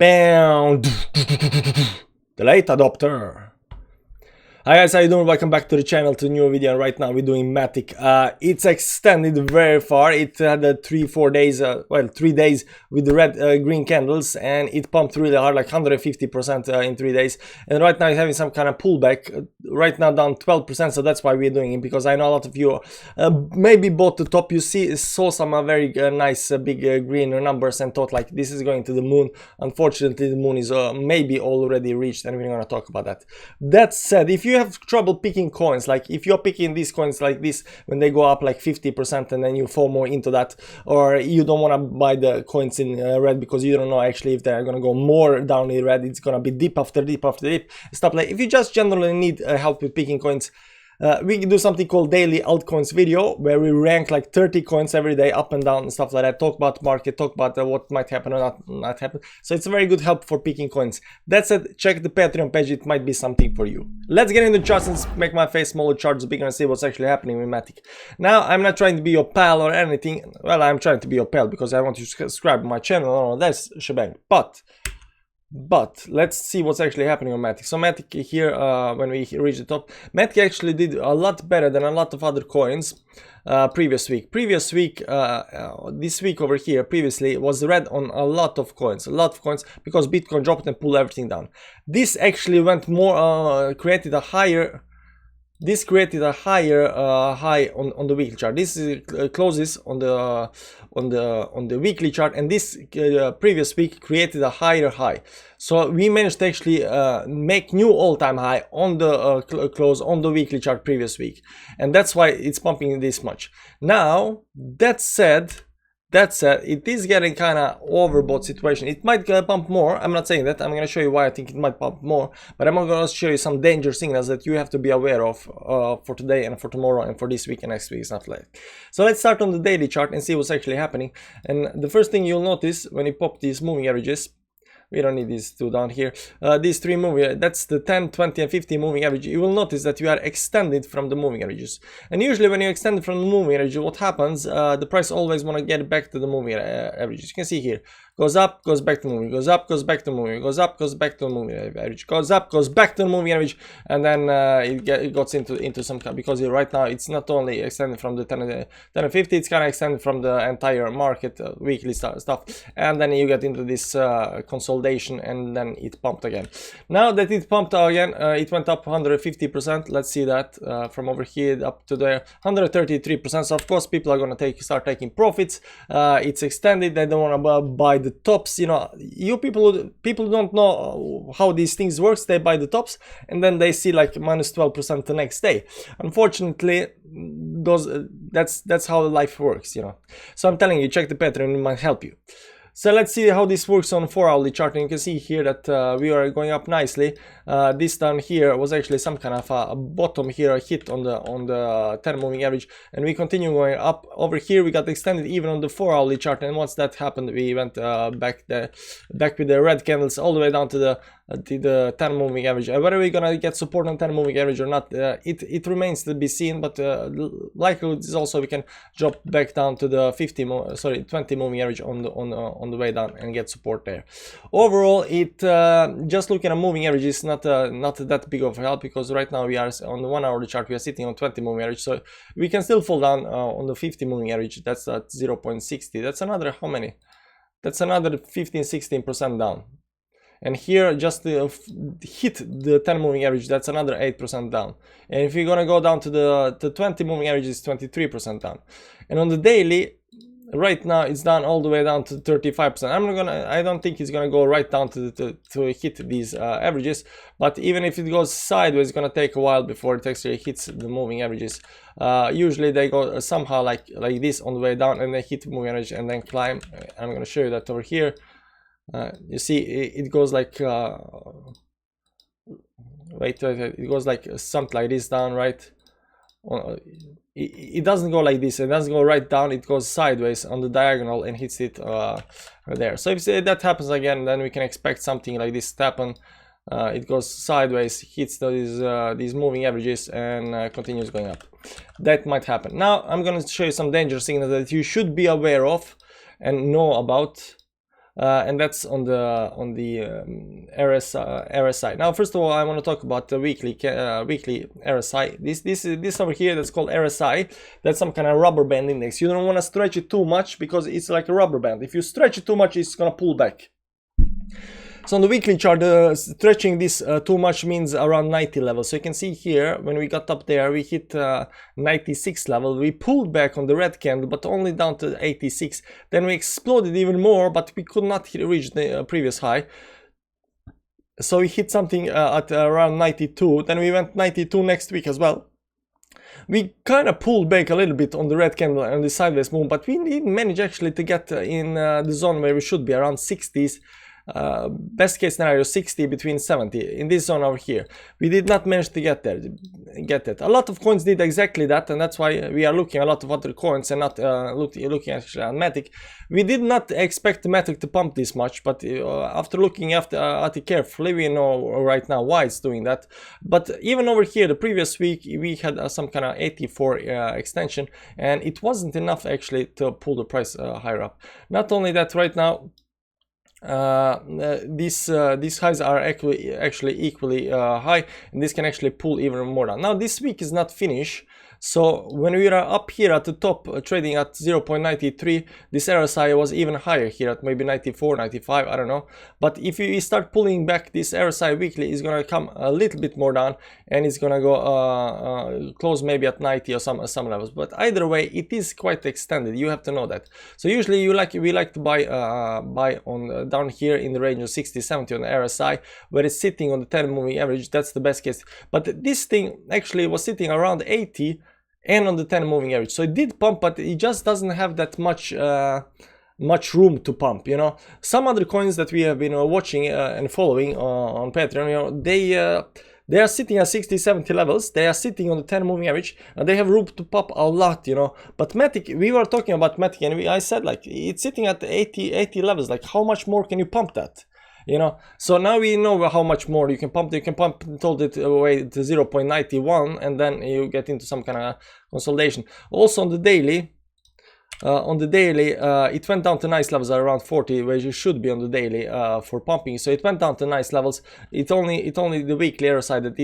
Bam! The late adopter. Hi guys, how you doing? Welcome back to the channel, to a new video. Right now we're doing Matic. It's extended very far. It had 3 days with the red green candles, and it pumped really hard, like 150% in 3 days. And right now it's having some kind of pullback. Right now down 12%, so that's why we're doing it, because I know a lot of you maybe bought the top. You saw some very nice big green numbers and thought like this is going to the moon. Unfortunately, the moon is maybe already reached, and we're gonna talk about that. That said, if you have trouble picking coins, like if you're picking these coins like this when they go up like 50% and then you fall more into that, or you don't want to buy the coins in red because you don't know actually if they're gonna go more down in red, it's gonna be dip after dip after dip, stuff like. If you just generally need help with picking coins, we can do something called daily altcoins video, where we rank like 30 coins every day up and down and stuff like that, talk about market, talk about what might happen or not happen. So it's a very good help for picking coins. That said, check the Patreon page, it might be something for you. Let's get into the charts and make my face smaller, charts bigger, and see what's actually happening with Matic. Now, I'm not trying to be your pal or anything. Well, I'm trying to be your pal because I want you to subscribe to my channel and all that shebang. But let's see what's actually happening on Matic. So Matic here, when we reach the top, Matic actually did a lot better than a lot of other coins previous week. This week over here, previously, was red on a lot of coins, because Bitcoin dropped and pulled everything down. This actually went more, created a higher high on the weekly chart. This is closes on the weekly chart, and this previous week created a higher high. So we managed to actually make new all-time high on the close on the weekly chart previous week, and that's why it's pumping this much. Now that said, it is getting kind of overbought situation. It might pump more. I'm not saying that. I'm going to show you why I think it might pump more, but I'm going to show you some danger signals that you have to be aware of for today and for tomorrow and for this week and next week, stuff like that. So let's start on the daily chart and see what's actually happening. And the first thing you'll notice when you pop these moving averages, we don't need these two down here. These three moving, that's the 10, 20, and 50 moving average. You will notice that you are extended from the moving averages. And usually when you extend from the moving average, what happens, the price always want to get back to the moving averages. You can see here, goes up, goes back to moving, goes up, goes back to moving, goes up, goes back to the moving average, goes up, goes back to the moving average, and then it gets into some kind, because right now it's not only extended from the 10 and 50, it's kind of extended from the entire market weekly stuff, and then you get into this consolidation, and then it pumped again. Now that it pumped again, it went up 150%. Let's see that from over here up to there, 133%. So of course people are gonna start taking profits. It's extended. They don't want to buy the tops. You know, people don't know how these things works. They buy the tops and then they see like minus 12% the next day. Unfortunately, that's how life works, you know. So I'm telling you, check the pattern, it might help you. So let's see how this works on 4-hourly chart, and you can see here that we are going up nicely. This down here was actually some kind of a bottom here, a hit on the 10 moving average, and we continue going up. Over here we got extended even on the 4-hourly chart, and once that happened we went back with the red candles all the way down to the 10 moving average. Whether we're gonna get support on 10 moving average or not, it remains to be seen, but likely is also we can drop back down to the 20 moving average on the way down and get support there. Overall, it just looking at moving average is not that big of a help, because right now we are on the 1-hourly chart, we are sitting on 20 moving average, so we can still fall down on the 50 moving average. That's at 0.60. That's another, how many? That's another 15-16% down. And here just hit the 10 moving average, that's another 8% down. And if you're gonna go down to the 20 moving average, it's 23% down. And on the daily, right now it's down all the way down to 35%. I don't think it's gonna go right down to hit these averages, but even if it goes sideways, it's gonna take a while before it actually hits the moving averages. Usually they go somehow like this on the way down, and they hit the moving average and then climb. I'm gonna show you that over here. You see it goes like wait, it goes like something like this down, right? It doesn't go like this, it doesn't go right down, it goes sideways on the diagonal and hits it there. So if that happens again, then we can expect something like this to happen. It goes sideways, hits these moving averages, and continues going up. That might happen. Now I'm going to show you some danger signals that you should be aware of and know about and that's on the RSI. Now, first of all, I want to talk about the weekly RSI. This over here that's called RSI. That's some kind of rubber band index. You don't want to stretch it too much because it's like a rubber band. If you stretch it too much, it's gonna pull back. So on the weekly chart, stretching this too much means around 90 level. So you can see here, when we got up there, we hit 96 level. We pulled back on the red candle, but only down to 86. Then we exploded even more, but we could not reach the previous high. So we hit something at around 92. Then we went 92 next week as well. We kind of pulled back a little bit on the red candle and the sideways move, but we didn't manage actually to get in the zone where we should be, around 60s. Best case scenario 60, between 70 in this zone over here. We did not manage to get that. A lot of coins did exactly that, and that's why we are looking at a lot of other coins and not looking actually at Matic. We did not expect Matic to pump this much, but after looking at it carefully, we know right now why it's doing that. But even over here, the previous week we had some kind of 84 extension, and it wasn't enough actually to pull the price higher up. Not only that, right now these highs are actually equally high, and this can actually pull even more down. Now this week is not finished, so when we are up here at the top trading at 0.93, this RSI was even higher here at maybe 94, 95, I don't know. But if we start pulling back, this RSI weekly is gonna come a little bit more down, and it's gonna go close maybe at 90 or some levels. But either way, it is quite extended. You have to know that. So usually we like to buy on down here in the range of 60, 70 on the RSI, where it's sitting on the 10 moving average. That's the best case. But this thing actually was sitting around 80 and on the 10 moving average, so it did pump, but it just doesn't have that much room to pump, you know. Some other coins that we have been watching and following on Patreon, you know, they are sitting at 60, 70 levels. They are sitting on the 10 moving average, and they have room to pop a lot, you know. But Matic, we were talking about Matic, and I said like it's sitting at 80 levels. Like, how much more can you pump that? You know, so now we know how much more you can pump. You can pump it away to 0.91, and then you get into some kind of consolidation. Also on the daily, it went down to nice levels at around 40, where you should be on the daily for pumping. So it went down to nice levels. It only the weekly RSI that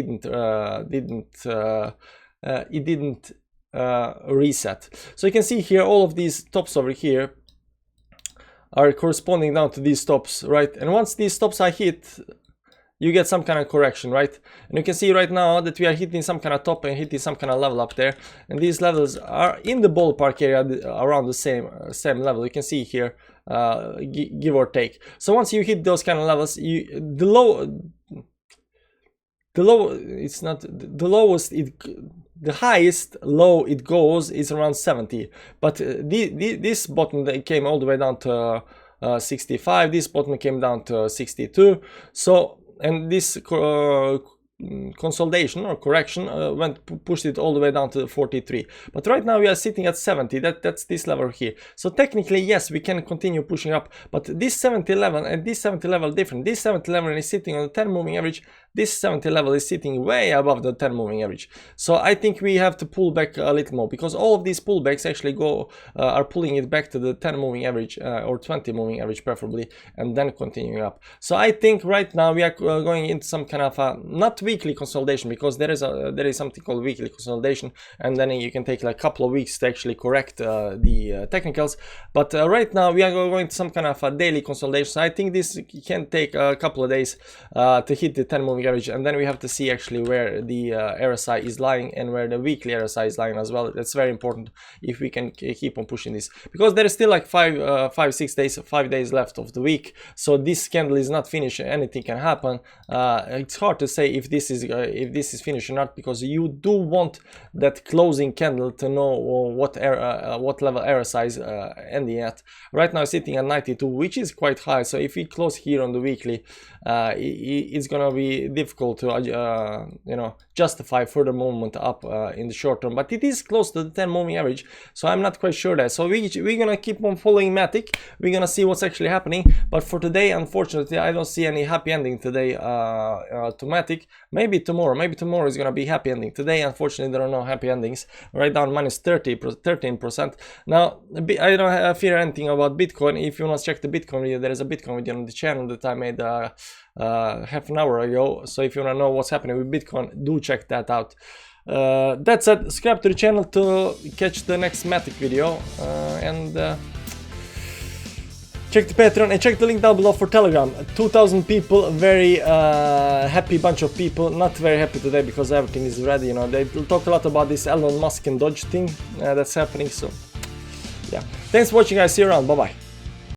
didn't reset. So you can see here all of these tops over here are corresponding down to these stops, right? And once these stops are hit, you get some kind of correction, right? And you can see right now that we are hitting some kind of top and hitting some kind of level up there, and these levels are in the ballpark area around the same level. You can see here, give or take. So once you hit those kind of levels, the highest low it goes is around 70, but this bottom that came all the way down to 65. This bottom came down to 62. So, and this consolidation or correction pushed it all the way down to 43. But right now we are sitting at 70. That's this level here. So technically, yes, we can continue pushing up, but this 70 level and this 70 level are different. This 70 level is sitting on the 10 moving average. This 70 level is sitting way above the 10 moving average. So I think we have to pull back a little more, because all of these pullbacks actually are pulling it back to the 10 moving average or 20 moving average preferably, and then continuing up. So I think right now we are going into some kind of not weekly consolidation, because there is something called weekly consolidation, and then you can take like a couple of weeks to actually correct the technicals. But right now we are going to some kind of a daily consolidation. So I think this can take a couple of days to hit the 10 moving average, and then we have to see actually where the RSI is lying and where the weekly RSI is lying as well. That's very important if we can keep on pushing this, because there is still like 5 days left of the week. So this candle is not finished. Anything can happen. It's hard to say if this is finished or not, because you do want that closing candle to know what level RSI is ending at. Right now sitting at 92, which is quite high. So if we close here on the weekly, it's gonna be difficult to you know, justify further movement up in the short term, but it is close to the 10 moving average, so I'm not quite sure that. So we're gonna keep on following Matic. We're gonna see what's actually happening, but for today, unfortunately, I don't see any happy ending today to Matic. Maybe tomorrow is gonna be happy ending. Today, unfortunately, there are no happy endings. Right down minus 13%. Now, I don't fear anything about Bitcoin. If you want to check the Bitcoin video, there is a Bitcoin video on the channel that I made half an hour ago. So if you want to know what's happening with Bitcoin, do check that out. That's it. Subscribe to the channel to catch the next Matic video, and check the Patreon and check the link down below for Telegram. 2,000 people, very happy bunch of people. Not very happy today because everything is ready. You know, they talk a lot about this Elon Musk and Dodge thing that's happening. So yeah, thanks for watching, guys. See you around. Bye bye.